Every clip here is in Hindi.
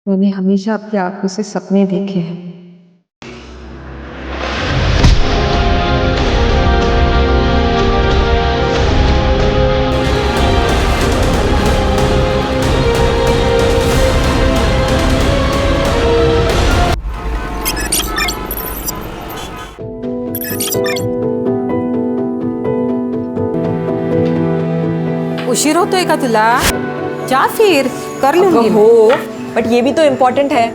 मैंने हमेशा आपकी आंखों से सपने देखे हैं। उशीर होतोय का तुला? जा फिर कर लूंगी हो, बट ये भी तो इम्पोर्टेंट है।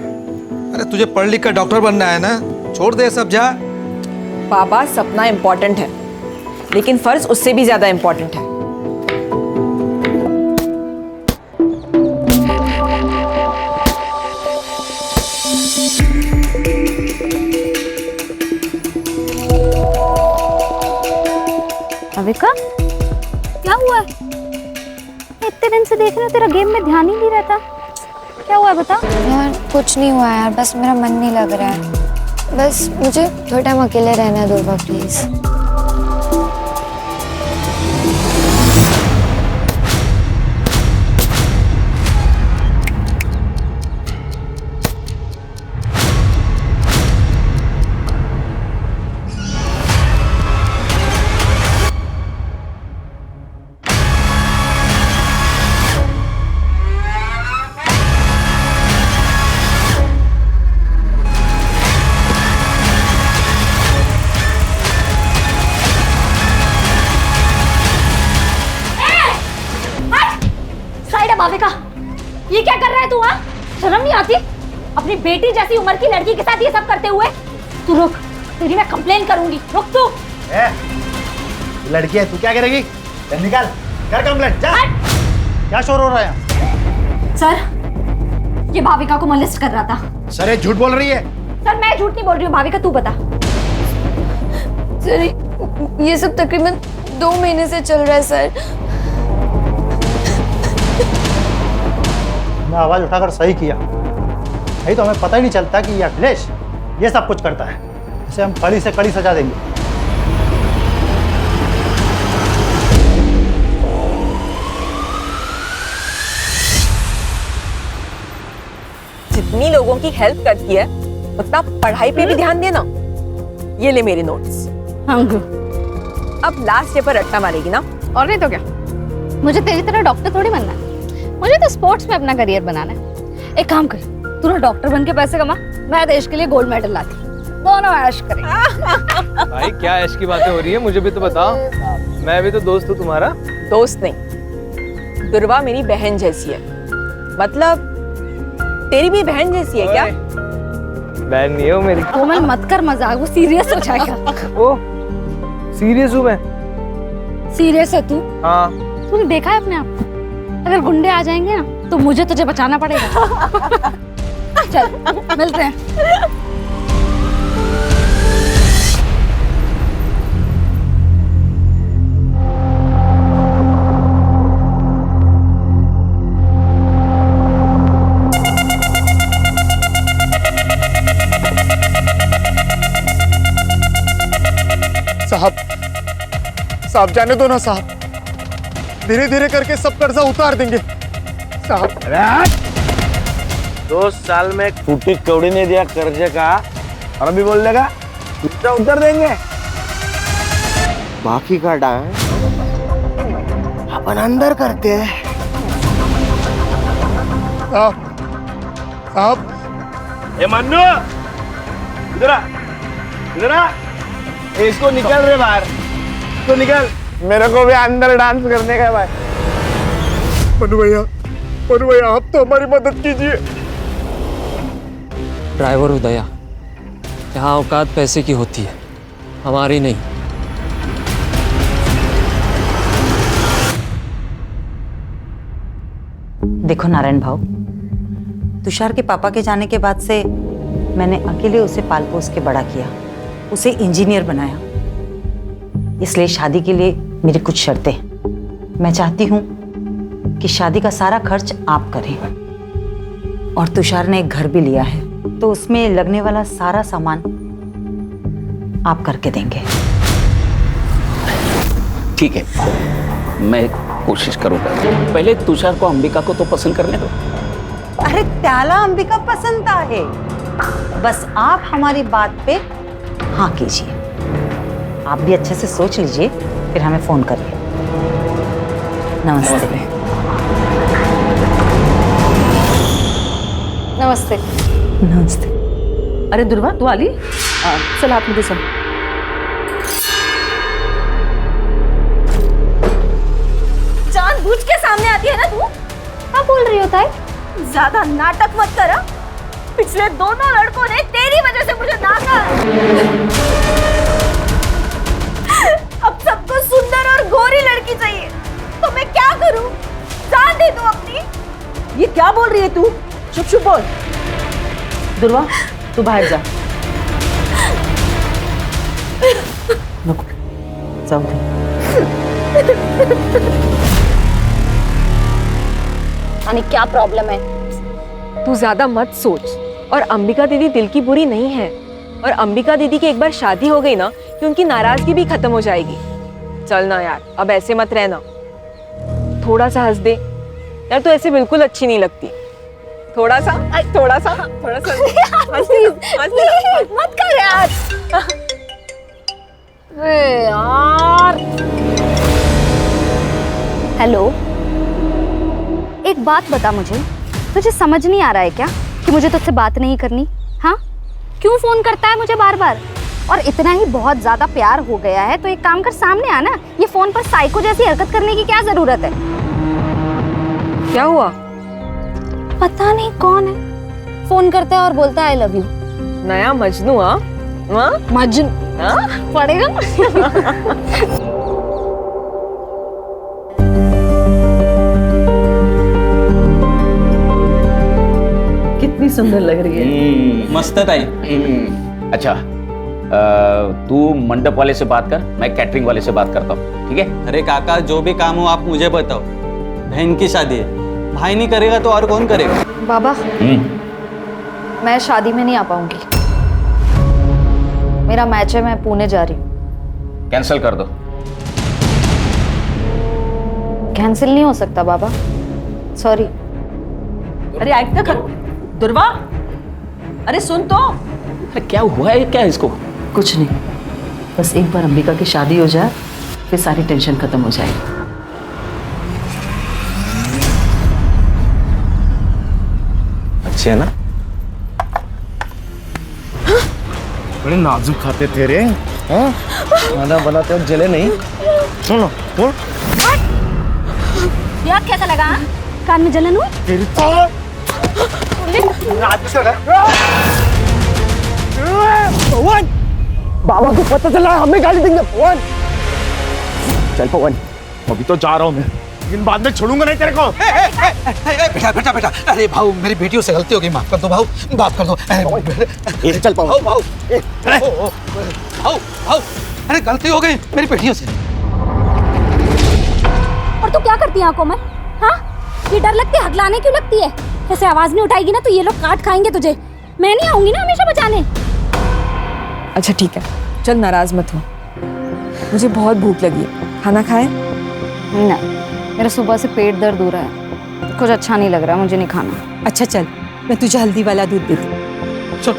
अरे तुझे पढ़ लिख कर डॉक्टर बनना है ना, छोड़ दे सब, जा। बाबा, सपना इम्पोर्टेंट है, लेकिन फर्ज उससे भी ज्यादा इम्पोर्टेंट है। अविका, क्या हुआ? इतने दिन से देख रही हूँ तेरा गेम में ध्यान ही नहीं रहता। क्या हुआ बता? यार कुछ नहीं हुआ यार, बस मेरा मन नहीं लग रहा है। बस मुझे थोड़ा टाइम अकेले रहना दो प्लीज। भाविका, ये क्या कर रहा है तू? हाँ, शर्म नहीं आती? अपनी बेटी जैसी उम्र की लड़की के साथ ये सब करते हुए। तू रुक, तेरी मैं कंप्लेन करूंगी। रुक तू। लड़की है, तू क्या करेगी? निकाल, कर कंप्लेंट, जा। क्या शोर हो रहा है? सर, ये भाविका को मोलेस्ट कर रहा था। सर, ये झूठ बोल रही है। सर, मैं झूठ नहीं बोल रही हूँ। भाविका, तू बता। सर, ये सब तकरीबन 2 महीने से चल रहा है सर। मैं आवाज उठाकर सही किया, नहीं तो हमें पता ही नहीं चलता कि ये अखिलेश ये सब कुछ करता है। इसे हम कड़ी से कड़ी सजा देंगे। जितनी लोगों की हेल्प करती है, उतना पढ़ाई पे भी ध्यान देना। ये ले मेरे नोट्स। हाँ, अब लास्ट डे पर रट्टा मारेगी ना? और नहीं तो क्या? मुझे तेरी तरह डॉक्टर थोड़ी बनना है। मुझे तो स्पोर्ट्स में अपना करियर बनाना है। एक काम कर, तू ना डॉक्टर बन के पैसे कमा, मैं देश के लिए गोल्ड मेडल लाती। दोनों ऐश करेंगे। भाई क्या ऐश की बातें हो रही है, मुझे भी तो बताओ। मैं भी तो दोस्त हूँ तुम्हारा। दोस्त नहीं, दुर्वा मेरी बहन जैसी है। मतलब तेरी भी बहन जैसी है क्या? बहन नहीं है वो मेरी। कोमल, मत कर मजाक, वो सीरियस हो जाएगा। ओ, सीरियस हूँ मैं। सीरियस है तू? हाँ। तूने देखा है अपने आप को? अगर गुंडे आ जाएंगे ना, तो मुझे तुझे बचाना पड़ेगा। चल, मिलते हैं। साहब जाने दो ना साहब, धीरे धीरे करके सब कर्जा उतार देंगे साहब। 2 साल में फूटी कौड़ी ने दिया कर्जे का, और अभी बोल देगा कर्जा उतार देंगे। बाकी का डांस अपन अंदर करते हैं। साहब, ए मन्नू, इधर आ, इधर आ। इसको निकल रे बाहर, इसको निकल। मेरे को भी अंदर डांस करने का है भाई। मनु भैया, आप तो हमारी मदद कीजिए। ड्राइवर उदया, यहाँ औकात पैसे की होती है, हमारी नहीं। देखो नारायण भाऊ, तुषार के पापा के जाने के बाद से मैंने अकेले उसे पाल पोस के बड़ा किया, उसे इंजीनियर बनाया। इसलिए शादी के लिए मेरी कुछ शर्तें हैं। मैं चाहती हूँ कि शादी का सारा खर्च आप करें, और तुषार ने एक घर भी लिया है, तो उसमें लगने वाला सारा सामान आप करके देंगे। ठीक है, मैं कोशिश करूंगा। पहले तुषार को अंबिका को तो पसंद करने दो। अरे त्याला अंबिका पसंद आहे, बस आप हमारी बात पे हाँ कीजिए। आप भी अच्छे से सोच लीजिए, फिर हमें फोन करिए। नमस्ते। नमस्ते। नमस्ते। अरे दुर्वा तू आली, चल आप मुझे सब। जानबूझ के सामने आती है ना तू? क्या बोल रही हो ताई? ज्यादा नाटक मत कर। पिछले दोनों लड़कों ने तेरी वजह से मुझे नाका। अब सबको सुंदर और गोरी लड़की चाहिए, तो मैं क्या करूं? जान दे तू अपनी। ये क्या बोल रही है तू? चुप चुप बोल। दुर्वा तू बाहर जा। रुक, जाओ दे। यानी क्या प्रॉब्लम है? तू ज्यादा मत सोच, और अंबिका दीदी दिल की बुरी नहीं है, और अंबिका दीदी की एक बार शादी हो गई ना कि उनकी नाराजगी भी खत्म हो जाएगी। चल ना यार, अब ऐसे मत रहना, थोड़ा सा हंस दे यार, तू ऐसे बिल्कुल अच्छी नहीं लगती। थोड़ा सा थोड़ा सा थोड़ा सा मत कर यार। अरे यार। हेलो, एक बात बता मुझे, तुझे समझ नहीं आ रहा है क्या कि मुझे तुझसे बात नहीं करनी? हाँ, क्यों फोन करता है मुझे बार बार? और इतना ही बहुत ज्यादा प्यार हो गया है तो एक काम कर, सामने आना। ये फोन पर साइको जैसी हरकत करने की क्या जरूरत है? क्या हुआ? पता नहीं कौन है, फोन करता है और बोलता है आई लव यू। नया मजनू? हाँ मजनू पड़ेगा। कितनी सुंदर लग रही है। मस्त ताई। अच्छा, तू मंडप वाले से बात कर, मैं कैटरिंग वाले से बात करता हूँ, ठीक है? अरे काका, जो भी काम हो आप मुझे बताओ। बहन की शादी है, भाई नहीं करेगा तो और कौन करेगा? बाबा, मैं शादी में नहीं आ पाऊंगी। मेरा मैच है, मैं पुणे जा रही हूँ। कैंसिल कर दो। कैंसिल नहीं हो सकता बाबा, सॉरी। अरे ऐक तो कर दुर्वा, अरे सुन तो। क्या हुआ है क्या इसको? कुछ नहीं, बस एक बार अंबिका की शादी हो जाए फिर सारी टेंशन खत्म हो जाएगी। अच्छे है ना? बड़े नाजुक खाते थे रे, हाँ? खाना बनाते वक्त जले नहीं। सुनो, बोल। यार कैसा लगा? कान में जलन हुई? तेरी तो पवन, बाबा को पता चला हमें गाली देंगे। पवन, चल पवन, अभी तो जा रहा हूँ मैं, लेकिन बाद में छोड़ूंगा नहीं तेरे को। बेटा बेटा बेटा, अरे भाऊ मेरी बेटियों से गलती हो गई, माफ कर दो भाऊ, माफ कर दो। चल पवन, भाऊ भाऊ, अरे गलती हो गई मेरी बेटियों से। और तू क्या करती है आंखों में? हाँ, ये डर लगती है, हगलाने क्यों लगती है? ऐसे आवाज नहीं उठाएगी ना तो ये लोग काट खाएंगे तुझे। मैं नहीं आऊंगी ना हमेशा बचाने। अच्छा ठीक है, चल नाराज मत हो, मुझे बहुत भूख लगी है, खाना खाए? नहीं, मेरा सुबह से पेट दर्द हो रहा है, कुछ अच्छा नहीं लग रहा है, मुझे नहीं खाना। अच्छा चल, मैं तुझे हल्दी वाला दूध देती हूँ। चल।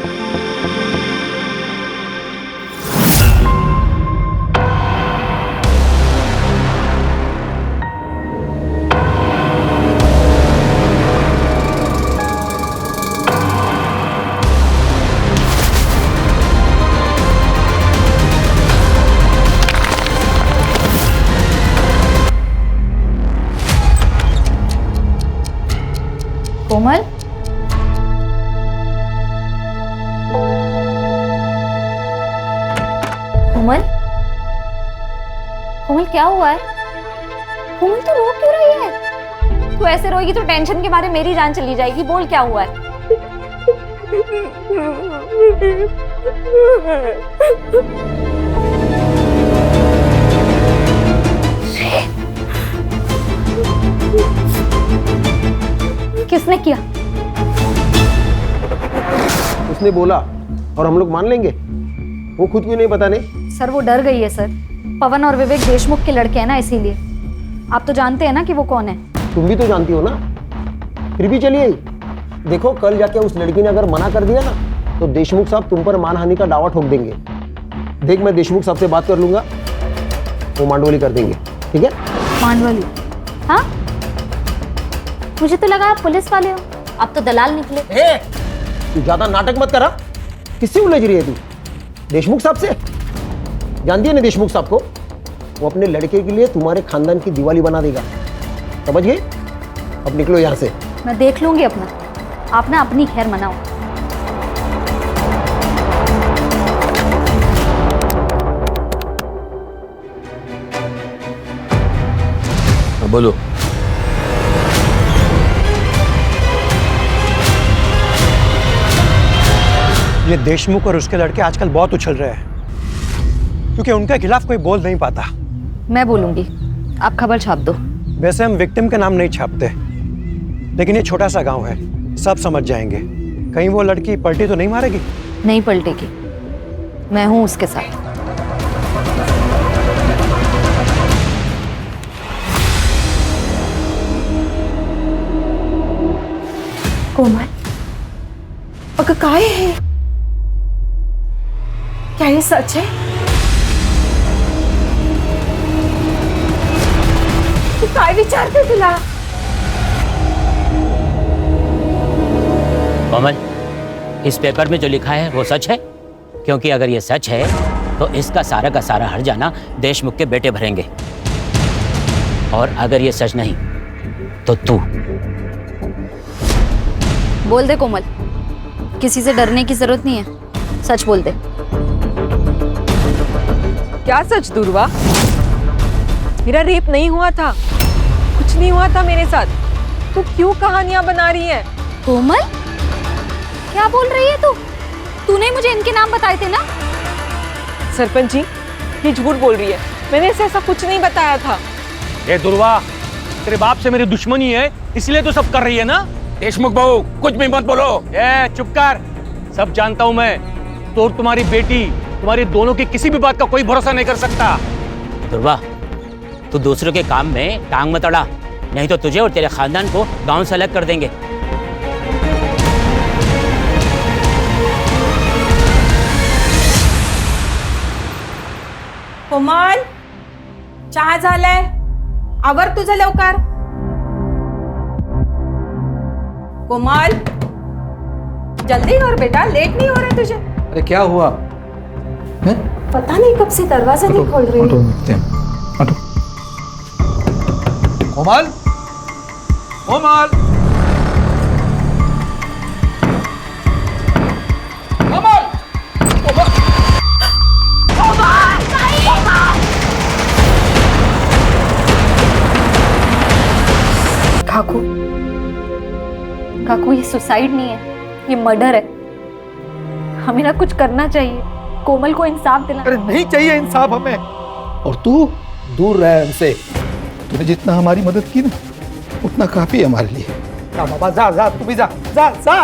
कोमल, कोमल, कोमल क्या हुआ है? कोमल तू रो क्यों रही है? तू ऐसे रोएगी तो टेंशन के मारे मेरी जान चली जाएगी। बोल क्या हुआ है? किसने किया? उसने बोला और हम लोग मान लेंगे, वो खुद क्यों नहीं बताने? सर वो डर गई है सर, पवन और विवेक देशमुख के लड़के हैं ना, इसीलिए। आप तो जानते हैं ना कि वो कौन है। तुम भी तो जानती हो ना, फिर भी चली आई। देखो कल जाके उस लड़की ने अगर मना कर दिया ना तो देशमुख साहब तुम पर मानहानि का दावा ठोक देंगे। देख मैं देशमुख साहब से बात कर लूंगा, वो मांडवली कर देंगे, ठीक है? मांडवली? हाँ, मुझे तो लगा आप पुलिस वाले हो, आप तो दलाल निकले। तू ज्यादा नाटक मत करा। किससे उलझ रही है तू? देशमुख साहब से? जानती है ना देशमुख साहब को? वो अपने लड़के के लिए तुम्हारे खानदान की दिवाली बना देगा, समझ गए? अब निकलो यहाँ से। मैं देख लूंगी अपना, आप ना अपनी खैर मनाओ। बोलो। ये देशमुख और उसके लड़के आजकल बहुत उछल रहे हैं क्योंकि उनके खिलाफ कोई बोल नहीं पाता। मैं बोलूंगी, आप खबर छाप दो। वैसे हम विक्टिम के नाम नहीं छापते, लेकिन ये छोटा सा गांव है, सब समझ जाएंगे। कहीं वो लड़की पलटी तो नहीं मारेगी? नहीं पलटेगी, मैं हूं उसके साथ। कोमल, अगं काय है? क्या ये सच है? तू काय विचारते तुला? कोमल, इस पेपर में जो लिखा है वो सच है? क्योंकि अगर ये सच है तो इसका सारा का सारा हर्जाना देशमुख के बेटे भरेंगे, और अगर ये सच नहीं तो तू। बोल दे कोमल, किसी से डरने की जरूरत नहीं है, सच बोल दे। क्या सच दुर्वा? मेरा रेप नहीं हुआ था, कुछ नहीं हुआ था मेरे साथ। तू क्यों कहानियां बना रही है? कोमल, क्या बोल रही है तू? तूने मुझे इनके नाम बताए थे ना? सरपंच जी, ये झूठ बोल रही है, मैंने इसे ऐसा कुछ नहीं बताया था। ए दुर्वा, तेरे बाप से मेरी दुश्मनी है इसलिए तो सब कर रही है ना? देशमुख बहू, कुछ भी मत बोलो। ए चुप कर, सब जानता हूं मैं। तो तुम्हारी बेटी, तुम्हारी दोनों की किसी भी बात का कोई भरोसा नहीं कर सकता। दुर्वा, तू दूसरों के काम में टांग मत अड़ा, नहीं तो तुझे और तेरे खानदान को गांव से अलग कर देंगे। कोमल, चहा झालाय, आवर तुझं लवकर। कोमल, जल्दी कर बेटा, लेट नहीं हो रहा तुझे। अरे क्या हुआ? पता नहीं कब से दरवाजा नहीं खोल रही है। कोमल, कोमल, कोमल, काकू, काकू ये सुसाइड नहीं है, ये मर्डर है। हमें ना कुछ करना चाहिए, कोमल को इंसाफ दिलाना। अरे नहीं चाहिए इंसाफ हमें, और तू दूर रह हमसे। तूने जितना हमारी मदद की ना उतना काफी है हमारे लिए। जा बाबा, जा जा, तू भी जा, जा जा।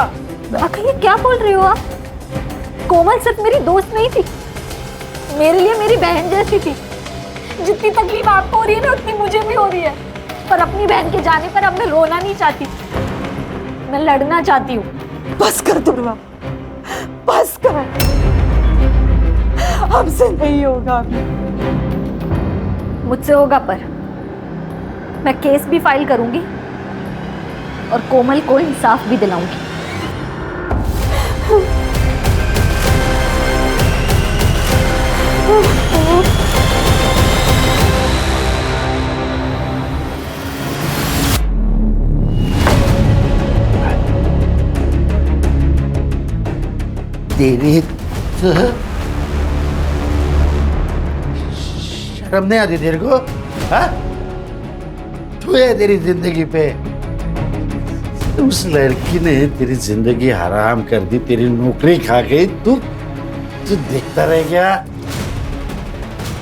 आखिर ये क्या बोल रहे हो आप? कोमल सिर्फ मेरी दोस्त नहीं थी, मेरे लिए मेरी बहन जैसी थी। जितनी तकलीफ आपको हो रही है ना उतनी मुझे भी हो रही है, पर अपनी बहन के जाने पर अब मैं रोना नहीं चाहती, मैं लड़ना चाहती हूँ। बस कर दुर्वा, बस कर, हमसे नहीं होगा। मुझसे होगा, पर मैं केस भी फाइल करूंगी और कोमल को इंसाफ भी दिलाऊंगी। तेरी शर्म नहीं आती तेरे को? हाँ? तू है तेरी जिंदगी पे। उस लड़की ने तेरी जिंदगी हराम कर दी, तेरी नौकरी खा गई। तू देखता रह गया।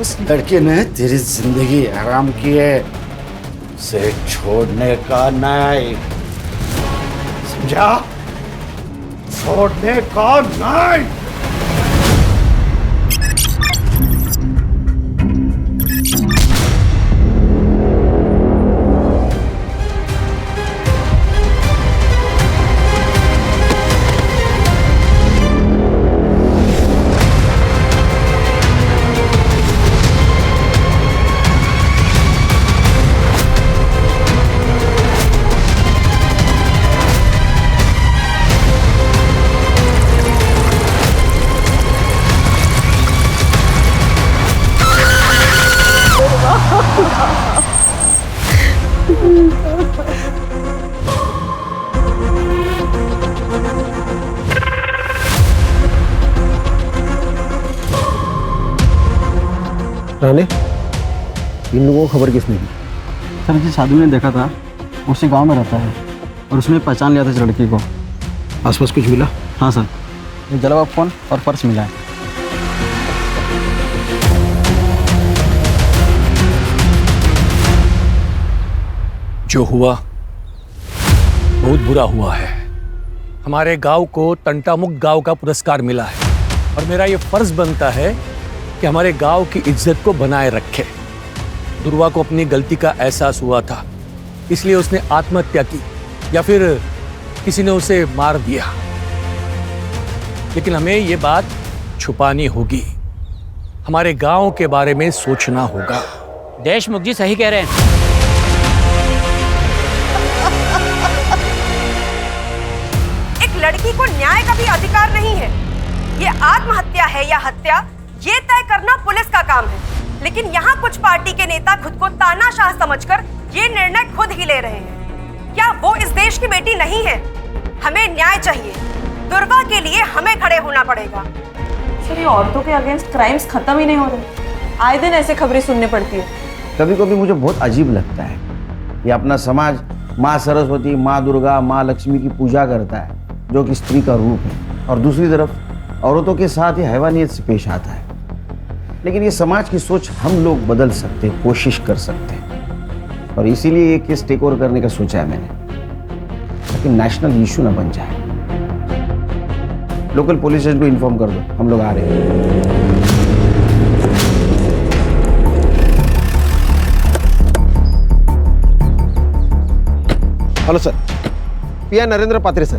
उस लड़के ने तेरी जिंदगी हराम की है, उसे छोड़ने का नहीं, समझा? छोड़ने का नहीं। राणे, इन लोगों को खबर किसने दी? सर जी साधु ने देखा था, उसी गांव में रहता है और उसने पहचान लिया था इस लड़की को। आसपास कुछ मिला? हाँ सर, एक जला हुआ फोन और पर्स मिला है। जो हुआ बहुत बुरा हुआ है। हमारे गांव को तंटामुक्त गांव का पुरस्कार मिला है और मेरा ये फर्ज बनता है कि हमारे गांव की इज्जत को बनाए रखे। दुर्वा को अपनी गलती का एहसास हुआ था, इसलिए उसने आत्महत्या की या फिर किसी ने उसे मार दिया। लेकिन हमें ये बात छुपानी होगी, हमारे गांव के बारे में सोचना होगा। देशमुख जी सही कह रहे हैं। एक लड़की को न्याय का भी अधिकार नहीं है। ये आत्महत्या है या हत्या, ये तय करना पुलिस का काम है। लेकिन यहाँ कुछ पार्टी के नेता खुद को तानाशाह समझकर ये निर्णय खुद ही ले रहे हैं। क्या वो इस देश की बेटी नहीं है? हमें न्याय चाहिए। दुर्वा के लिए हमें खड़े होना पड़ेगा। सर, ये औरतों के अगेंस्ट क्राइम्स खत्म ही नहीं हो रहे। आए दिन ऐसे खबरें सुनने पड़ती है। कभी कभी मुझे बहुत अजीब लगता है, ये अपना समाज माँ सरस्वती, माँ दुर्गा, माँ लक्ष्मी की पूजा करता है, जो कि स्त्री का रूप है, और दूसरी तरफ औरतों के साथ ये हैवानियत से पेश आता है। लेकिन ये समाज की सोच हम लोग बदल सकते हैं, कोशिश कर सकते हैं, और इसीलिए ये केस टेक ओवर करने का सोचा है मैंने, ताकि नेशनल इशू ना बन जाए। लोकल पुलिस स्टेशन को इन्फॉर्म कर दो, हम लोग आ रहे हैं। हेलो सर, पीआई नरेंद्र पात्रे सर।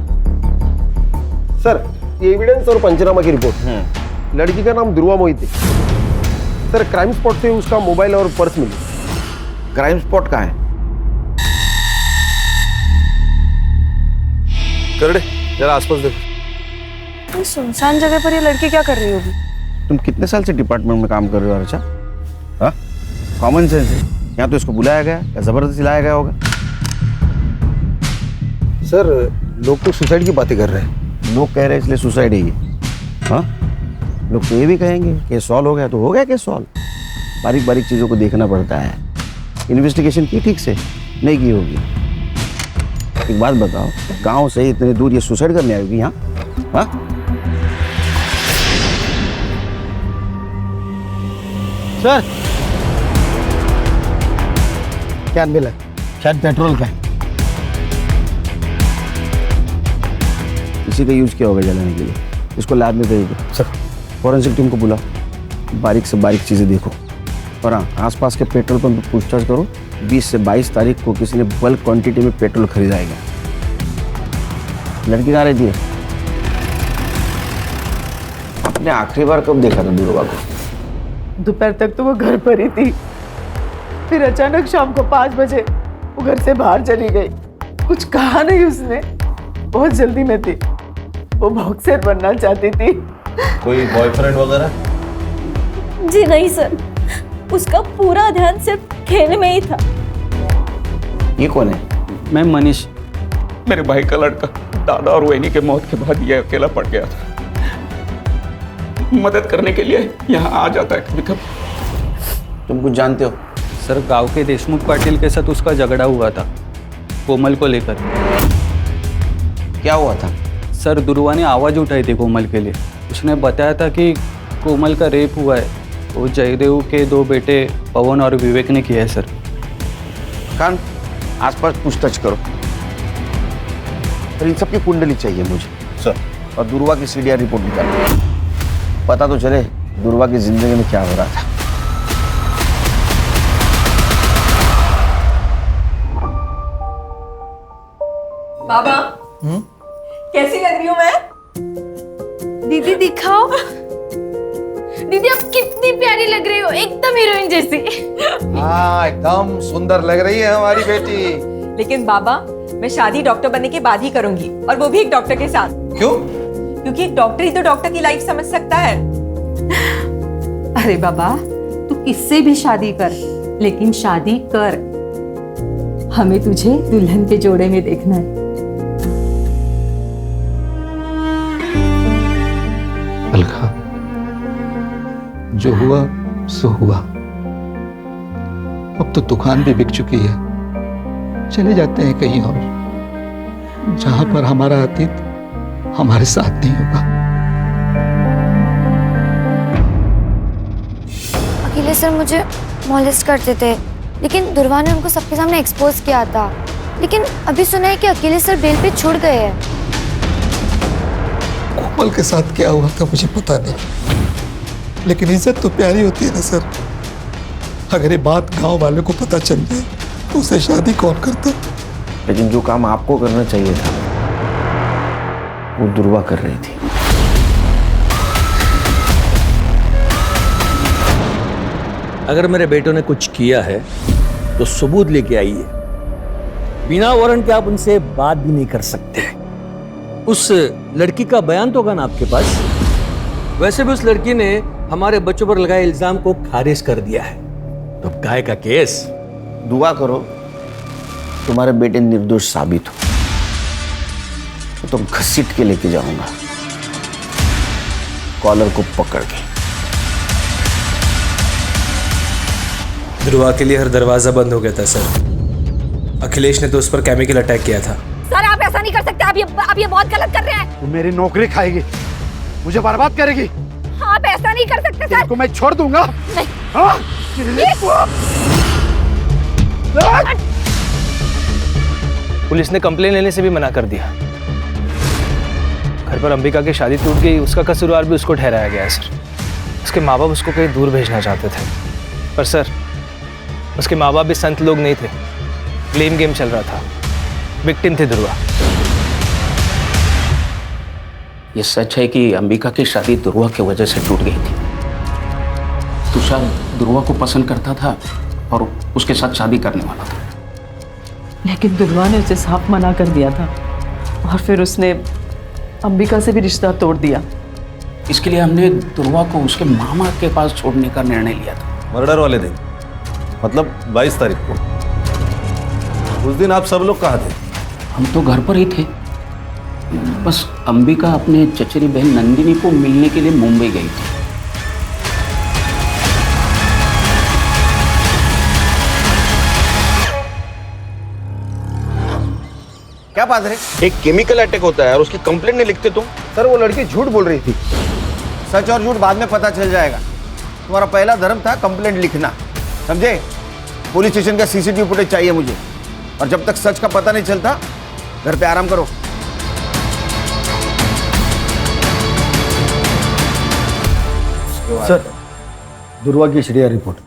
सर, ये एविडेंस और पंचनामा की रिपोर्ट। लड़की का नाम दुर्वा मोहिते। सर, क्राइम स्पॉट से उसका मोबाइल और पर्स मिले। क्राइम स्पॉट कहाँ है? करड़े, जरा आसपास देखो। सुनसान जगह पर ये लड़की क्या कर रही होगी? तुम कितने साल से डिपार्टमेंट में काम कर रहे हो अर्चा? हाँ, कॉमन सेंस है। यहाँ तो इसको बुलाया गया या जबरदस्ती लाया गया होगा? सर, लोग तो सुसाइड की बातें कर रहे हैं। लोग कह रहे हैं इसलिए सुसाइड है ये? हाँ, लोग तो ये भी कहेंगे कि सॉल्व हो गया तो हो गया कि सॉल्व। बारीक बारीक चीज़ों को देखना पड़ता है। इन्वेस्टिगेशन की ठीक से नहीं की होगी। एक बात बताओ, गांव से इतने दूर ये सुसाइड करने आएगी यहाँ? हाँ, सर, क्या मिला? शायद पेट्रोल का है। इसी का यूज किया होगा जलाने के लिए। इसको लैब में भेज दो। सर, फॉरेंसिक टीम को बुलाओ, बारीक से बारीक चीज़ें देखो। और हाँ, आसपास के पेट्रोल पंप पर पूछताछ करो। 20 से 22 तारीख को किसी ने बल्क क्वांटिटी में पेट्रोल खरीदाएगा। लड़की कहाँ रहती है? आपने आखिरी बार कब देखा था दुर्वा को? दोपहर तक तो वो घर पर ही थी, फिर अचानक शाम को 5 बजे वो घर से बाहर चली गई। कुछ कहा नहीं उसने, बहुत जल्दी में थी। वो बॉक्सर बनना चाहती थी। कोई बॉयफ्रेंड वगैरह? जी नहीं सर, उसका पूरा ध्यान सिर्फ खेल में ही था। ये कौन है? मैं मनीष। मेरे भाई का लड़का। दादा और वहीनी के मौत के बाद ये अकेला पड़ गया था। मदद करने के लिए यहाँ आ जाता है कभी कभी। तुम कुछ जानते हो? सर, गांव के देशमुख पाटिल के साथ उसका झगड़ा हुआ था, कोमल को लेकर। क्या हुआ था? सर, दुर्वा ने आवाज़ उठाई थी कोमल के लिए। उसने बताया था कि कोमल का रेप हुआ है। वो जयदेव के 2 बेटे पवन और विवेक ने किया है सर। कान, आसपास पूछताछ करो। और इन सबकी कुंडली चाहिए मुझे सर, और दुर्वा की सीडीआर रिपोर्ट निकालो। पता तो चले दुर्वा की जिंदगी में क्या हो रहा था। बाबा, कैसी लग रही हूँ मैं? दीदी दिखाओ। दीदी आप कितनी प्यारी लग रही हो, एकदम हीरोइन जैसी। हाँ, एकदम सुंदर लग रही है हमारी बेटी। लेकिन बाबा, मैं शादी डॉक्टर बनने के बाद ही करूंगी, और वो भी एक डॉक्टर के साथ। क्यों? क्योंकि एक डॉक्टर ही तो डॉक्टर की लाइफ समझ सकता है। अरे बाबा, तू किससे भी शादी कर, लेकिन शादी कर। हमें तुझे दुल्हन के जोड़े में देखना है। अलका, जो हुआ सो हुआ। अब तो दुकान भी बिक चुकी है। चले जाते हैं कहीं और, जहां पर हमारा अतीत हमारे साथ नहीं होगा। अखिलेश सर मुझे मॉलेस्ट करते थे, लेकिन दुर्वा ने उनको सबके सामने एक्सपोज किया था। लेकिन अभी सुना है कि अखिलेश सर बेल पे छूट गए हैं। कोमल के साथ क्या हुआ था मुझे पता नहीं, लेकिन इज्जत तो प्यारी होती है ना सर। अगर ये बात गांव वालों को पता चल जाए तो उसे शादी कौन करता? लेकिन जो काम आपको करना चाहिए था वो दुर्वा कर रही थी। अगर मेरे बेटों ने कुछ किया है तो सबूत लेके आइए। बिना वारंट के आप उनसे बात भी नहीं कर सकते। उस लड़की का बयान तो होगा ना आपके पास? वैसे भी उस लड़की ने हमारे बच्चों पर लगाए इल्जाम को खारिज कर दिया है, तो काय का केस? दुआ करो तुम्हारे बेटे निर्दोष साबित हो, तो घसीट के लेके जाऊंगा कॉलर को पकड़ के। ध्रुवा के लिए हर दरवाजा बंद हो गया था सर। अखिलेश ने तो उस पर केमिकल अटैक किया था। सर आप ऐसा नहीं कर सकते, आप ये बहुत गलत कर रहे हैं। तू मेरी नौकरी खाएगी, मुझे बर्बाद करेगी। आप ऐसा नहीं कर सकते सर। को मैं छोड़ दूंगा। नहीं। हाँ? पुलिस ने कंप्लेन लेने से भी मना कर दिया। घर पर अंबिका की शादी टूट गई, उसका कसूरवार भी उसको ठहराया गया है सर। उसके माँ बाप उसको कहीं दूर भेजना चाहते थे, पर सर उसके माँ बाप भी संत लोग नहीं थे। ब्लेम गेम चल रहा था, विक्टिम थी ध्रुवा। ये सच है कि अंबिका की शादी ध्रुवा की वजह से टूट गई थी। तुषार ध्रुवा को पसंद करता था और उसके साथ शादी करने वाला था, लेकिन ध्रुवा ने उसे साफ मना कर दिया था और फिर उसने अंबिका से भी रिश्ता तोड़ दिया। इसके लिए हमने ध्रुवा को उसके मामा के पास छोड़ने का निर्णय लिया था। मर्डर वाले दिन, मतलब 22 तारीख को। उस दिन आप सब लोग कहाँ थे? हम तो घर पर ही थे, बस अंबिका अपने चचेरी बहन नंदिनी को मिलने के लिए मुंबई गई थी। क्या बात है? एक केमिकल अटैक होता है और उसकी कंप्लेंट नहीं लिखते तुम? सर वो लड़की झूठ बोल रही थी। सच और झूठ बाद में पता चल जाएगा। तुम्हारा पहला धर्म था कंप्लेंट लिखना, समझे? पुलिस स्टेशन का सीसीटीवी फुटेज चाहिए मुझे, और जब तक सच का पता नहीं चलता घर पे आराम करो। सर दुर्वा की एचडीआर रिपोर्ट।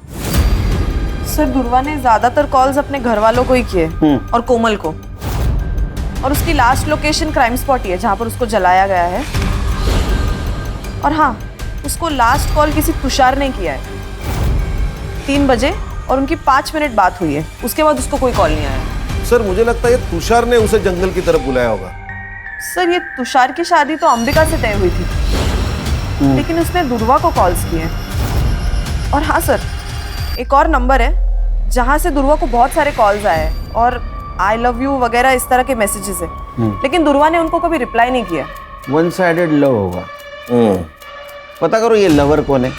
सर दुर्वा ने ज्यादातर कॉल्स अपने घर वालों को ही किए और कोमल को, और उसकी लास्ट लोकेशन क्राइम स्पॉट ही है जहाँ पर उसको जलाया गया है। और हाँ, उसको लास्ट कॉल किसी तुषार ने किया है 3 बजे, और उनकी 5 मिनट बात हुई है। उसके बाद उसको कोई कॉल नहीं आया। सर मुझे लगता है ये तुषार ने उसे जंगल की तरफ बुलाया होगा। सर ये तुषार की शादी तो अंबिका से तय हुई थी, लेकिन उसने दुर्वा को कॉल्स किए। और हाँ सर, एक और नंबर है जहाँ से दुर्वा को बहुत सारे कॉल्स आए हैं और आई लव यू वगैरह इस तरह के मैसेजेस है, लेकिन दुर्वा ने उनको कभी रिप्लाई नहीं किया। वन साइडेड लव होगा। पता करो ये लवर कौन है,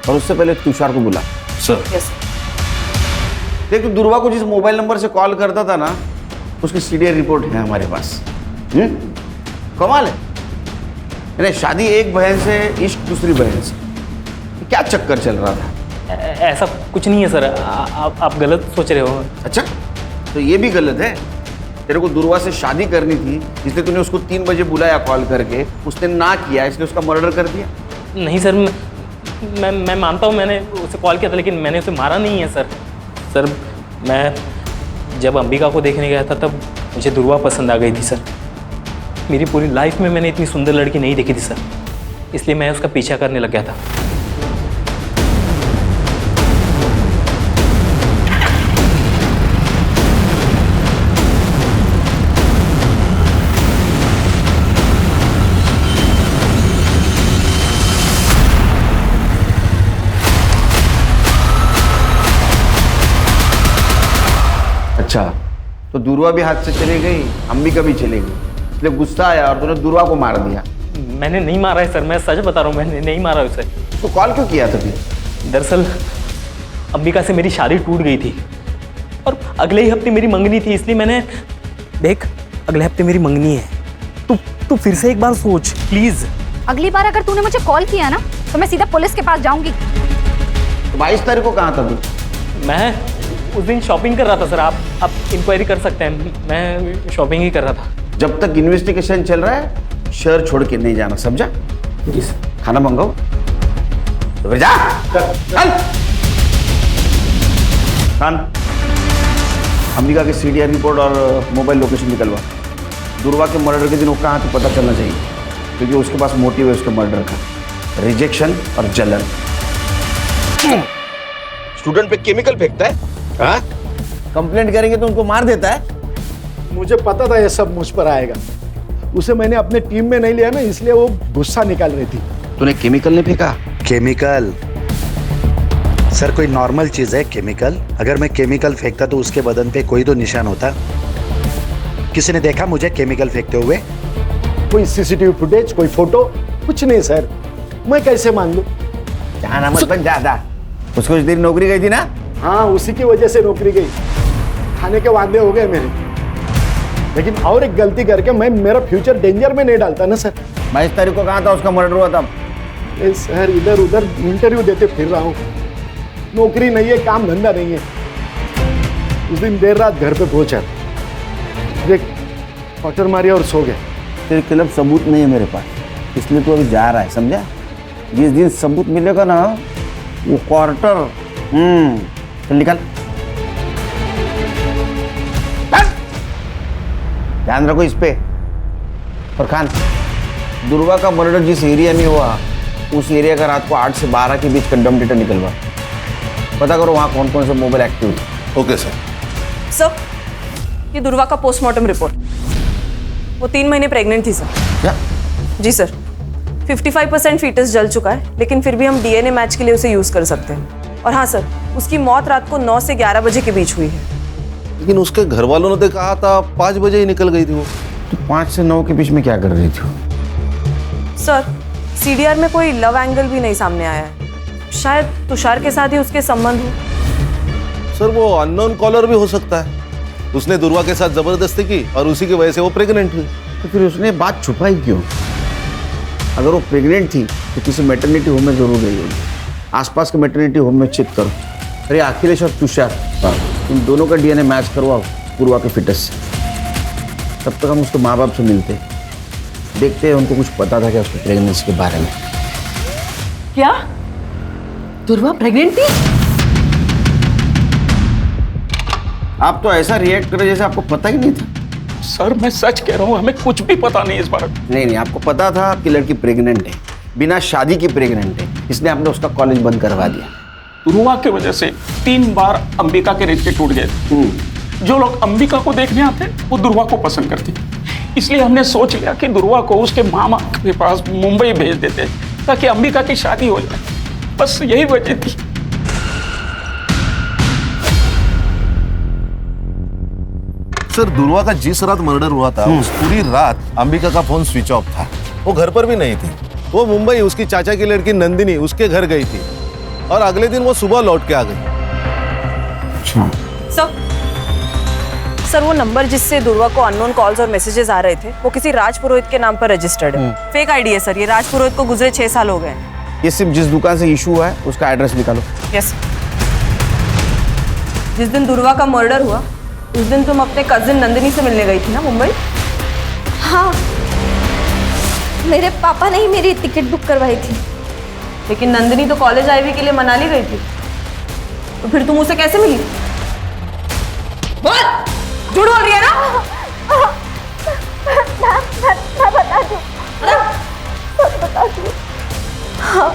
और उससे पहले तुषार को बुला। Sir yes. देख, दुर्वा को जिस मोबाइल नंबर से कॉल करता था ना, उसकी सीडीआर रिपोर्ट है हमारे पास। कमाल है। अरे शादी एक बहन से, इश्क दूसरी बहन से, क्या चक्कर चल रहा था? ऐसा कुछ नहीं है सर, आप गलत सोच रहे हो। अच्छा, तो ये भी गलत है। तेरे को दुर्वा से शादी करनी थी, इसलिए तूने उसको 3 बजे बुलाया कॉल करके, उसने ना किया इसलिए उसका मर्डर कर दिया। नहीं सर, मैं मानता हूँ मैंने उसे कॉल किया था, लेकिन मैंने उसे मारा नहीं है सर। सर मैं जब अंबिका को देखने गया था तब मुझे दुर्वा पसंद आ गई थी सर। मेरी पूरी लाइफ में मैंने इतनी सुंदर लड़की नहीं देखी थी सर, इसलिए मैं उसका पीछा करने लग गया था। अच्छा, तो दुर्वा भी हाथ से चली गई, अंबिका भी चली गई, इसलिए गुस्सा आया और तूने दुर्वा को मार दिया। मैंने नहीं मारा है सर, मैं सच बता रहा हूँ, मैंने नहीं मारा उसे। तो कॉल क्यों किया था फिर? दरअसल अंबिका से मेरी शादी टूट गई थी, और अगले ही हफ्ते मेरी मंगनी थी, इसलिए मैंने देख, अगले हफ्ते मेरी मंगनी है, तू फिर से एक बार सोच प्लीज। अगली बार अगर तूने मुझे कॉल किया ना तो मैं सीधा पुलिस के पास जाऊंगी। 22 तारीख को कहाँ था तू? मैं उस दिन शॉपिंग कर रहा था सर, आप इंक्वायरी कर सकते हैं, मैं शॉपिंग ही कर रहा था। जब तक इन्वेस्टिगेशन चल रहा है शहर छोड़ के नहीं जाना, समझा? जी सर। खाना मंगाओ तो फिर जा। चल खान, अंबिका की सीडीआर रिपोर्ट और मोबाइल लोकेशन निकलवा। दुर्वा के मर्डर के दिन वो कहाँ थे पता चलना चाहिए, क्योंकि उसके पास मोटिव है उसके मर्डर का, रिजेक्शन और जलन। स्टूडेंट पे केमिकल फेंकता है। हाँ? कंप्लेंट करेंगे तो उनको मार देता है। मुझे पता था ये सब मुझ पर आएगा। उसे मैंने अपने टीम में नहीं लिया ना, इसलिए वो गुस्सा निकाल रही थी। तूने केमिकल नहीं फेंका? केमिकल सर कोई नॉर्मल चीज है केमिकल? अगर मैं केमिकल फेंकता तो उसके बदन पे कोई तो निशान होता। किसी ने देखा मुझे केमिकल फेंकते हुए? कोई सीसीटीवी फुटेज, कोई फोटो, कुछ नहीं सर। मैं कैसे मान लूं? जाना मत बन ज्यादा। उसको इस दिन नौकरी गई थी ना? हाँ, उसी की वजह से नौकरी गई। खाने के वादे हो गए मेरे, लेकिन और एक गलती करके मैं मेरा फ्यूचर डेंजर में नहीं डालता ना सर। 22 तारीख को कहाँ था उसका मर्डर हुआ था? सर इधर उधर इंटरव्यू देते फिर रहा हूँ, नौकरी नहीं है, काम धंधा नहीं है। उस दिन देर रात घर पे पहुंचा, देख क्वार्टर मारिया और सो गया। तेरे खिलाफ सबूत नहीं है मेरे पास, इसलिए तू अभी जा रहा है, समझा? जिस दिन सबूत मिलेगा ना वो क्वार्टर चल निकल। ध्यान रखो इस पे। और खान, दुर्वा का मर्डर जिस एरिया में हुआ उस एरिया का रात को 8 से 12 के बीच कंडम डेटा निकलवा। पता करो वहाँ कौन कौन से मोबाइल एक्टिव थे। Okay sir. सर, ये दुर्वा का पोस्टमार्टम रिपोर्ट। वो 3 महीने प्रेग्नेंट थी सर। क्या? जी सर। 55% फीटस जल चुका है, लेकिन फिर भी हम डीएनए मैच के लिए उसे यूज कर सकते हैं। और हाँ सर, उसकी मौत रात को 9 से 11 बजे के बीच हुई है। लेकिन उसके घर वालों ने तो कहा था 5 बजे ही निकल गई थी वो। तो 5 से 9 के बीच में क्या कर रही थी? सर, सीडीआर में कोई लव एंगल भी नहीं सामने आया है। शायद तुषार के साथ ही उसके संबंध हो। सर वो अननोन कॉलर भी हो सकता है। उसने दुर्वा के साथ जबरदस्ती की और उसी की वजह से वो प्रेग्नेंट हुई। तो फिर उसने बात छुपाई क्यों? अगर वो प्रेग्नेंट थी तो किसी मैटरनिटी होम में जरूर गई होगी। आसपास के मैटरनिटी होम में चेक करो। अरे अखिलेश और तुषार, इन दोनों का डीएनए मैच करवाओ पूर्वा के फिटस से। तब तक हम उसके माँ बाप से मिलते, देखते हैं उनको कुछ पता था क्या उसकी प्रेगनेंसी के बारे में। क्या दुर्वा प्रेग्नेंट थी? आप तो ऐसा रिएक्ट करे जैसे आपको पता ही नहीं था। सर मैं सच कह रहा हूँ, हमें कुछ भी पता नहीं इस बारे में। नहीं, आपको पता था आपकी लड़की प्रेग्नेंट है, बिना शादी की प्रेग्नेंट है, इसलिए आपने उसका कॉलेज बंद करवा दिया। दुर्वा की वजह से 3 बार अंबिका के रिश्ते टूट गए। जो लोग अंबिका को देखने आते वो दुर्वा को पसंद करते, इसलिए हमने सोच लिया कि दुर्वा को उसके मामा के पास मुंबई भेज देते ताकि अंबिका की शादी हो जाए। बस यही वजह थी। सर दुर्वा का जिस रात मर्डर हुआ था उस पूरी रात अंबिका का फोन स्विच ऑफ था। वो घर पर भी नहीं थी। वो मुंबई उसकी चाचा की लड़की नंदिनी उसके घर गई थी और अगले दिन वो सुबह लौट के आ गई। सर वो नंबर जिससे दुर्वा को अननोन कॉल्स और मैसेजेस आ रहे थे वो किसी राज पुरोहित के नाम पर रजिस्टर्ड है। फेक आईडी है सर ये। राज पुरोहित को गुजरे 6 साल हो गए। ये सिर्फ जिस दुकान से इशू हुआ है उसका एड्रेस निकालो। यस। जिस दिन दुर्वा का मर्डर हुआ उस दिन तुम अपने कजिन नंदिनी से मिलने गई थी ना मुंबई? हाँ, मेरे पापा ने ही मेरी टिकट बुक करवाई थी। लेकिन नंदिनी तो कॉलेज आईवी के लिए मनाली गई थी, तो फिर तुम उसे कैसे मिली? बोल, झूठ बोल रही है ना? मैं बता दूं, बता दूं। हाँ,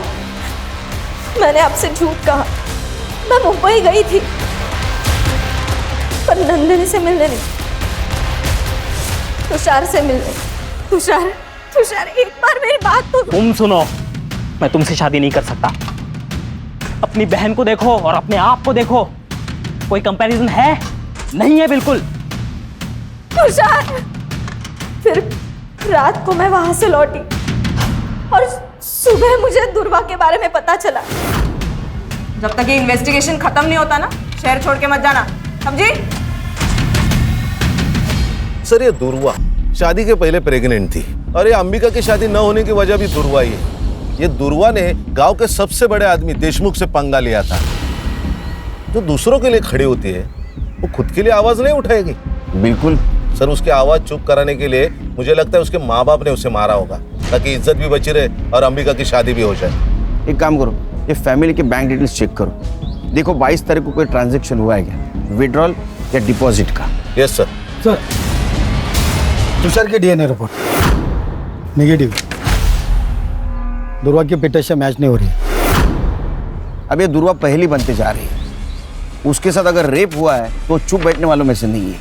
मैंने आपसे झूठ कहा। मैं मुंबई गई थी पर नंदिनी से मिलने नहीं, तुषार से मिलने। तुषार एक बार मेरी बात तो तुम सुनो, मैं तुमसे शादी नहीं कर सकता। अपनी बहन को देखो और अपने आप को देखो, कोई कंपैरिजन है? नहीं है बिल्कुल। तुषार, फिर रात को मैं वहां से लौटी और सुबह मुझे दुर्वा के बारे में पता चला। जब तक ये इन्वेस्टिगेशन खत्म नहीं होता ना, शहर छोड़ के मत जाना, समझी? सर ये दुर्वा शादी के पहले प्रेग्नेंट थी और ये अंबिका की शादी न होने की वजह भी दुर्वा ही है। ये दुर्वा ने गांव के सबसे बड़े आदमी देशमुख से पंगा लिया था। जो दूसरों के लिए खड़ी होती है वो खुद के लिए आवाज नहीं उठाएगी। बिल्कुल सर, उसकी आवाज चुप कराने के लिए मुझे लगता है उसके माँ बाप ने उसे मारा होगा ताकि इज्जत भी बची रहे और अंबिका की शादी भी हो जाए। एक काम करो, ये फैमिली के बैंक डिटेल्स चेक करो, देखो 22 तारीख को कोई ट्रांजैक्शन हुआ है क्या, विड्रॉल या डिपॉजिट का। Yes sir. सर, तुषार के डीएनए रिपोर्ट नेगेटिव, दुर्वा की पिटाई मैच नहीं हो रही है। अब ये दुर्वा पहली बनते जा रही है, उसके साथ अगर रेप हुआ है तो चुप बैठने वालों में से नहीं है,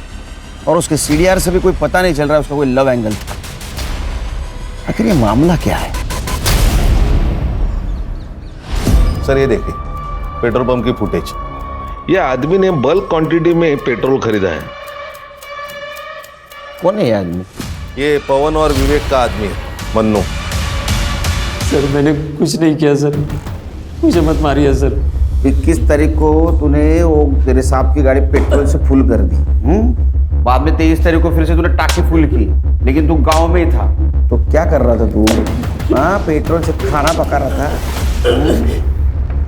और उसके सीडीआर से भी कोई पता नहीं चल रहा है उसका कोई लव एंगल। आखिर ये मामला क्या है? सर ये देखिए पेट्रोल पंप की फुटेज। ये आदमी ने बल्क क्वांटिटी में पेट्रोल खरीदा है। कौन है ये आदमी? ये पवन और विवेक का आदमी है, मन्नू। सर मैंने कुछ नहीं किया सर, मुझे मत मारिए सर। 21 तारीख को तूने वो तेरे साहब की गाड़ी पेट्रोल से फुल कर दी, बाद में 23 तारीख को फिर से तूने टाकी फुल की, लेकिन तू गांव में ही था। तो क्या कर रहा था तू? हाँ, पेट्रोल से खाना पका रहा था।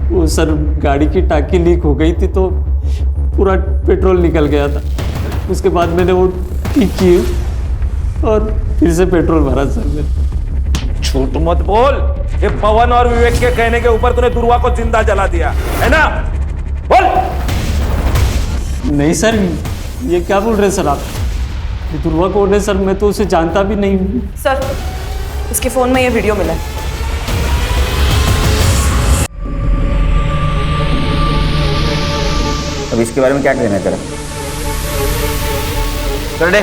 वो सर गाड़ी की टाकी लीक हो गई थी तो पूरा पेट्रोल निकल गया था। उसके बाद मैंने वो ठीक की और फिर से पेट्रोल भरा सर मैंने। झूठ मत बोल, ये पवन और विवेक के कहने के ऊपर तूने दुर्वा को जिंदा जला दिया है ना? बोल। नहीं सर, ये क्या बोल रहे हैं सर आप? ये दुर्वा कौन है सर? मैं तो उसे जानता भी नहीं हूँ। सर, इसके फोन में ये वीडियो मिला है। अब इसके बारे में क्या कहना है तेरा? चल दे,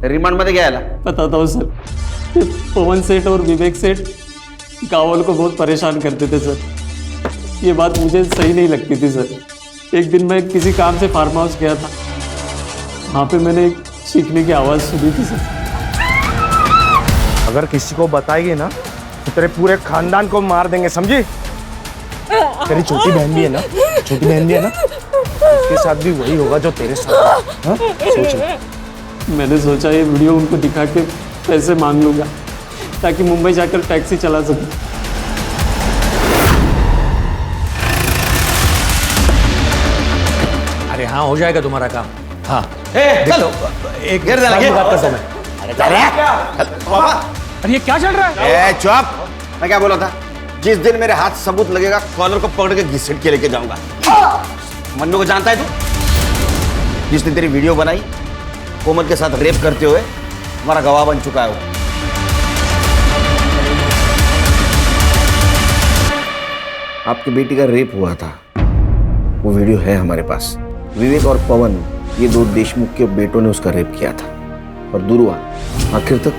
रिमांड मध्ये घ्यायला। बताता हूँ सर, ये पवन सेठ और विवेक सेठ गाँव वालों को बहुत परेशान करते थे सर। ये बात मुझे सही नहीं लगती थी सर। एक दिन मैं किसी काम से फार्म हाउस गया था, वहाँ पे मैंने एक चीखने की आवाज़ सुनी थी सर। अगर किसी को बताएगी ना तो तेरे पूरे खानदान को मार देंगे, समझी? तेरी छोटी बहन भी है ना, छोटी बहन भी है ना, उसके साथ भी वही होगा जो तेरे साथ। हाँ? सोच। मैंने सोचा ये वीडियो उनको दिखा के पैसे मांग लूँगा ताकि मुंबई जाकर टैक्सी चला सकूं। अरे हाँ, हो जाएगा तुम्हारा काम। हाँ चलो, एक गिर जाना बात करता हूं मैं। अरे ये क्या चल रहा है? चुप! मैं क्या बोला था? जिस दिन मेरे हाथ सबूत लगेगा, कॉलर को पकड़ के घसीट के लेके जाऊंगा। मन्नू को जानता है तू? जिसने तेरी वीडियो बनाई, कोमल के साथ रेप करते हुए हमारा गवाह बन चुका है वो। आपकी बेटी का रेप हुआ था, वो वीडियो है हमारे पास। विवेक और पवन, ये दो देशमुख के बेटों ने उसका रेप किया था। और दुर्वा आखिर तक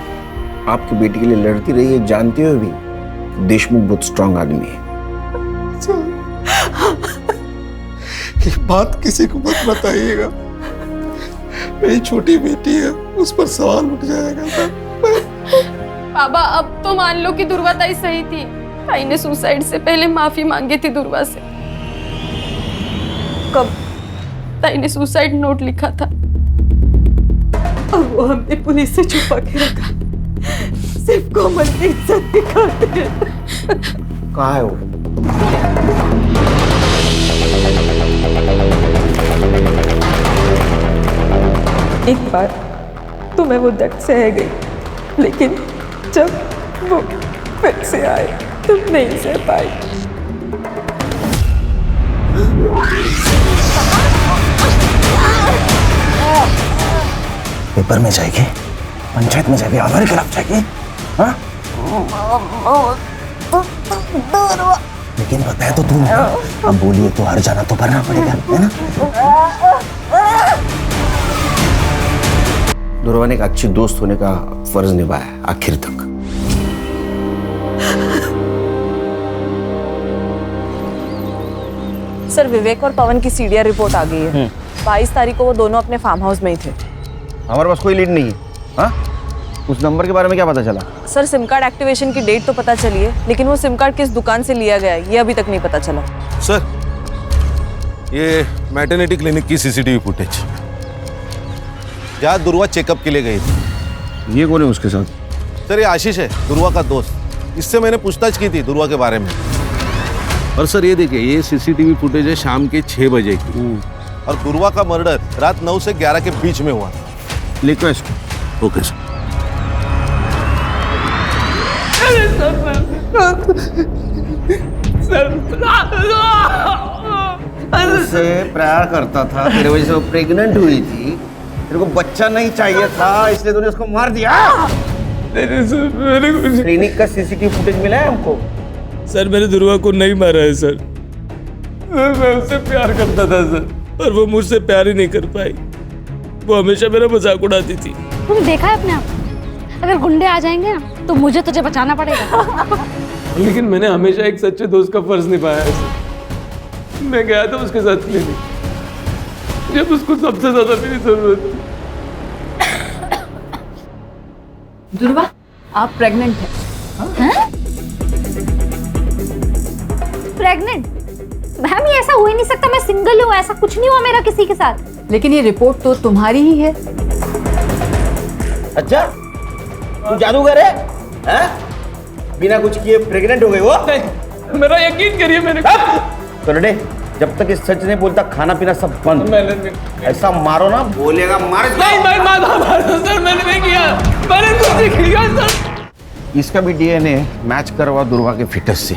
आपकी बेटी के लिए लड़ती रही है, जानते हुए भी देशमुख बहुत स्ट्रांग आदमी है। ये बात किसी को मत बताइएगा, मेरी छोटी बेटी है, उस पर सवाल उठ जाएगा। बाबा, अब तो मान लो कि दुर्वा ताई सही थी। ताई ने सुसाइड से पहले माफी मांगी थी दुर्वा से। कब? ताई ने सुसाइड नोट लिखा था और वो हमने पुलिस से छुपा के रखा, सिर्फ कोमल की इज्जत दिखाते। कहाँ है वो? एक बार तो मैं वो दर्द सह गई, लेकिन जब वो फिर से आए तो नहीं सह पाई। पेपर में जाएगी, पंचायत में जाएगी, हमारे खिलाफ जाएगी। हाँ? लेकिन बताया तो तू ना, अब बोलिए तो हर जाना तो भरना पड़ेगा, है ना? दुर्वा ने एक अच्छी दोस्त होने का फर्ज निभाया आखिर तक। सर, विवेक और पवन की सीडीआर रिपोर्ट आ गई है। 22 तारीख को वो दोनों अपने फार्म हाउस में ही थे। हमारे पास कोई लीड नहीं है। हाँ? उस नंबर के बारे में क्या पता चला? सर, सिम कार्ड एक्टिवेशन की डेट तो पता चली है, लेकिन वो सिम कार्ड किस दुकान से लिया गया है ये अभी तक नहीं पता चला। सर, ये मैटरनिटी क्लिनिक की सीसीटीवी फुटेज, जहाँ दुर्वा चेकअप के लिए गई थी। ये कौन है उसके साथ? सर ये आशीष है, दुर्वा का दोस्त। इससे मैंने पूछताछ की थी दुर्वा के बारे में। और सर ये देखिए, ये सीसीटीवी फुटेज है शाम के 6 बजे की, और दुर्वा का मर्डर रात 9 से 11 के बीच में हुआ। लिखो इसको। Okay sir. उससे प्यार करता था, तेरे वजह से वो प्रेग्नेंट हुई थी, तेरे को बच्चा नहीं चाहिए था, इसलिए तूने उसको मार दिया। क्लिनिक का सीसीटीवी फुटेज मिला है हमको। सर मैंने दुर्वा को नहीं मारा है सर, मैं उससे प्यार करता था सर, और वो मुझसे प्यार ही नहीं कर पाई। वो हमेशा मेरा मजाक उड़ाती थी। तुम देखा है अपने आप, अगर गुंडे आ जाएंगे ना तो मुझे तुझे बचाना पड़ेगा। लेकिन मैंने हमेशा एक सच्चे दोस्त का फर्ज निभाया है सर। मैं गया था उसके साथ क्लिनिक जब उसको सबसे ज्यादा मेरी जरूरत थी। दुर्वा, आप प्रेग्नेंट हैं? प्रेग्नेंट? मैम ये ऐसा हो ही नहीं सकता, मैं सिंगल हूँ, ऐसा कुछ नहीं हुआ मेरा किसी के साथ। लेकिन ये रिपोर्ट तो तुम्हारी ही है। अच्छा, तू जादूगर है? हैं? बिना कुछ किए प्रेग्नेंट हो गई वो? मेरा यकीन करिए, मैंने करने जब तक इस सच नहीं बोलता खाना पीना सब बंद। ऐसा मारो ना, बोलेगा मार। नहीं सर, मैंने नहीं किया, मैंने कुछ नहीं किया सर। इसका भी डीएनए मैच करवा दुर्वा के फिटस से,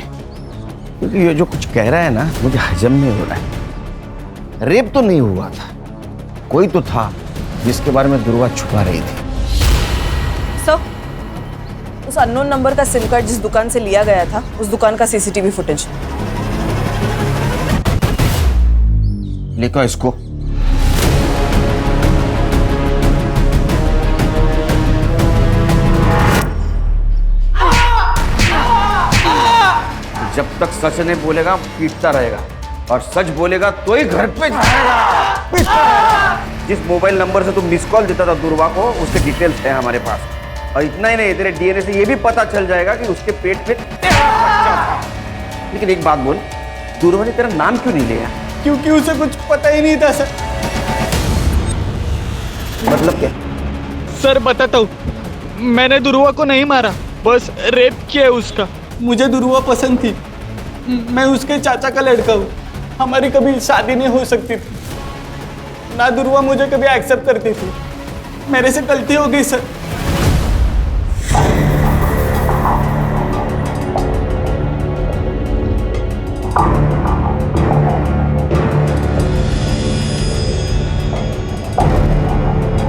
क्योंकि ये जो कुछ कह रहा है ना मुझे हजम नहीं हो रहा है। रेप तो नहीं हुआ था, कोई तो था जिसके बारे में दुर्वा छुपा रही थी। सर, उस अननोन नंबर का सिम कार्ड जिस दुकान से लिया गया था, उस दुकान का सीसीटीवी फुटेज। लिखो इसको। जब तक सच नहीं बोलेगा पीटता रहेगा, और सच बोलेगा तो ही घर पे जाएगा। जिस मोबाइल नंबर से तुम मिस कॉल देता था दुर्वा को, उसके डिटेल्स है हमारे पास। और इतना ही नहीं, तेरे डीएनए से ये भी पता चल जाएगा कि उसके पेट पे तेरा बच्चा था। लेकिन एक बात बोल, दुर्वा ने तेरा नाम क्यों नहीं लिया? क्योंकि उसे कुछ पता ही नहीं था सर। मतलब क्या? सर बताता हूँ, मैंने दुर्वा को नहीं मारा, बस रेप किया है उसका। मुझे दुर्वा पसंद थी, मैं उसके चाचा का लड़का हूँ, हमारी कभी शादी नहीं हो सकती थी। ना दुर्वा मुझे कभी एक्सेप्ट करती थी, मेरे से गलती हो गई सर।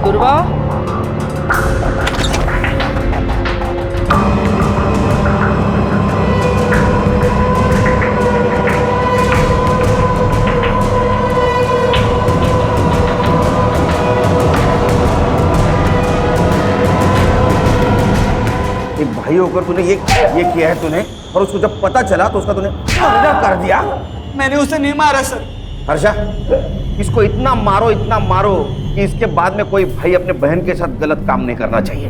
दुर्वा, एक भाई होकर तूने ये किया है तूने, और उसको जब पता चला तो उसका तूने मर्डर कर दिया। मैंने उसे नहीं मारा सर। हर्षा, इसको इतना मारो कि इसके बाद में कोई भाई अपने बहन के साथ गलत काम नहीं करना चाहिए।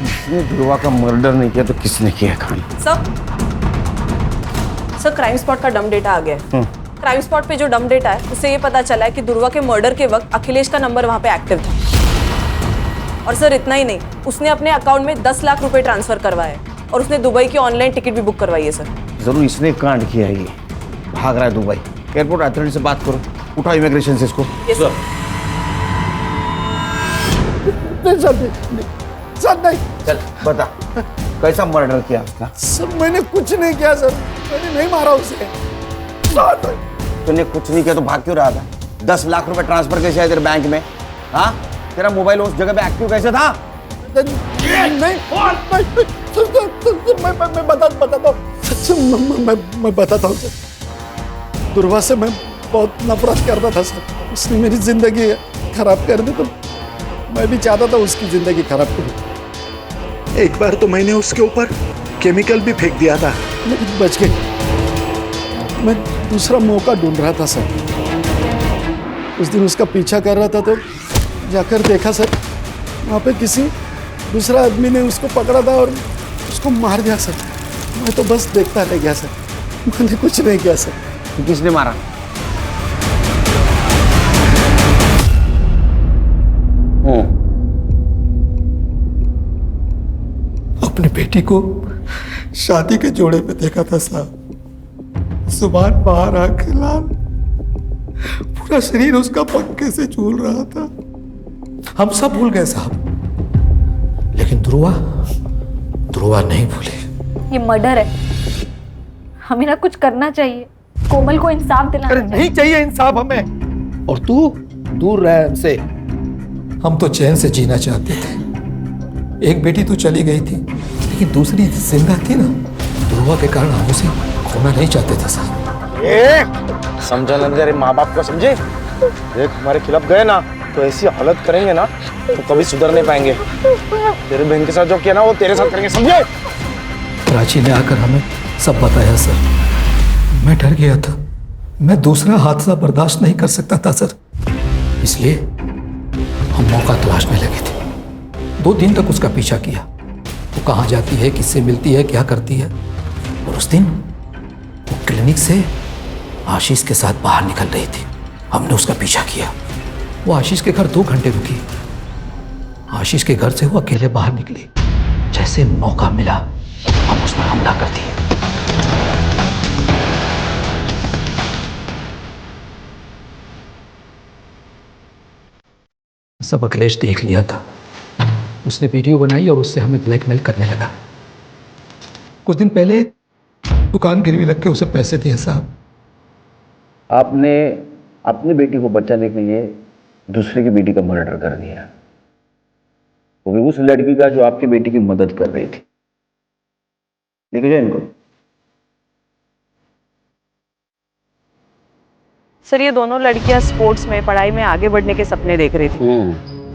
इसने दुर्वा का मर्डर नहीं किया तो किसने किया? खान सर क्राइम स्पॉट का डम डेटा आ गया है। क्राइम स्पॉट पे जो डम डेटा है उससे ये पता चला है कि दुर्वा के मर्डर के वक्त अखिलेश का नंबर वहां पे एक्टिव था। और सर इतना ही नहीं, उसने अपने अकाउंट में 10 लाख रुपए ट्रांसफर करवाए, और उसने दुबई की ऑनलाइन टिकट भी बुक करवाई है सर। जरूर इसने कांड किया, ये भाग रहा है दुबई। एयरपोर्ट अथॉरिटी से बात करो, उठाओ इमिग्रेशन से इसको। Yes sir. नहीं। चल बता, कैसा मर्डर किया उसका? सर मैंने कुछ नहीं किया सर, मैंने नहीं मारा उसे। तूने कुछ नहीं किया तो भाग क्यों रहा था? 10 लाख रुपए ट्रांसफर कैसे आए तेरे बैंक में? हाँ, तेरा मोबाइल उस जगह पे एक्टिव कैसे था? मैं बताता हूँ सर। दुर्वा से मैं बहुत नफरत करता था सर, उसने मेरी जिंदगी खराब कर दी, तो मैं भी चाहता था उसकी जिंदगी खराब करूं। एक बार तो मैंने उसके ऊपर केमिकल भी फेंक दिया था, लेकिन बच गई। मैं दूसरा मौका ढूंढ रहा था सर। उस दिन उसका पीछा कर रहा था तो जाकर देखा सर, वहाँ पे किसी दूसरा आदमी ने उसको पकड़ा था और उसको मार दिया सर। मैं तो बस देखता रह गया सर। मैंने कुछ नहीं किया सर। तो किसने मारा? अपनी बेटी को शादी के जोड़े पे देखा था साहब। जुबान बाहर आके लाल, पूरा शरीर उसका पंखे से झूल रहा था। हम सब भूल गए साहब, लेकिन ध्रुवा नहीं भूली। ये मर्डर है, हमें ना कुछ करना चाहिए, कोमल को इंसाफ दिलाना चाहिए। नहीं चाहिए इंसाफ हमें। और तू दूर रह हमसे। हम तो चैन से जीना चाहते थे। एक बेटी तो चली गई थी, लेकिन दूसरी जिंदा थी ना। ध्रुवा के कारण हम उसे खोना नहीं चाहते थे साहब। समझा ना तेरे माँ बाप को, समझे? देख हमारे खिलाफ गए ना तो ऐसी हालत करेंगे ना तो कभी सुधर नहीं पाएंगे। तेरे बहन के साथ जो किया ना वो तेरे साथ करेंगे, समझे? प्राची ने आकर हमें सब बताया सर। मैं डर गया था, मैं दूसरा हादसा बर्दाश्त नहीं कर सकता था सर, इसलिए हम मौका तलाशने लगे थे। 2 दिन तक उसका पीछा किया, वो कहाँ जाती है, किससे मिलती है, क्या करती है। और उस दिन वो क्लिनिक से आशीष के साथ बाहर निकल रही थी। हमने उसका पीछा किया। वो आशीष के घर 2 घंटे रुकी। आशीष के घर से वो अकेले बाहर निकली। जैसे मौका मिला हम उस पर हमला कर दिए। सब अखिलेश देख लिया था। उसने वीडियो बनाई और उससे हमें ब्लैकमेल करने लगा। कुछ दिन पहले दुकान गिरवी रख के उसे पैसे दिए साहब। आपने अपनी बेटी को बचाने के लिए दूसरे की बेटी का मर्डर कर दिया, वो भी उस लड़की का जो आपकी बेटी की मदद कर रही थी। लेके जाओ इनको। सर ये दोनों लड़कियां स्पोर्ट्स में, पढ़ाई में आगे बढ़ने के सपने देख रही थी,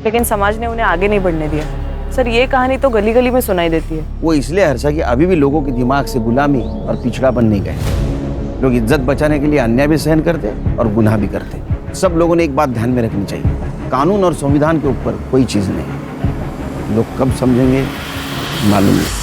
लेकिन समाज ने उन्हें आगे नहीं बढ़ने दिया। सर ये कहानी तो गली गली में सुनाई देती है। वो इसलिए हर्षा कि अभी भी लोगों के दिमाग से गुलामी और पिछड़ापन नहीं गए। लोग इज्जत बचाने के लिए अन्याय भी सहन करते और गुनाह भी करते। सब लोगों ने एक बात ध्यान में रखनी चाहिए, कानून और संविधान के ऊपर कोई चीज नहीं। लोग कब समझेंगे मालूम नहीं।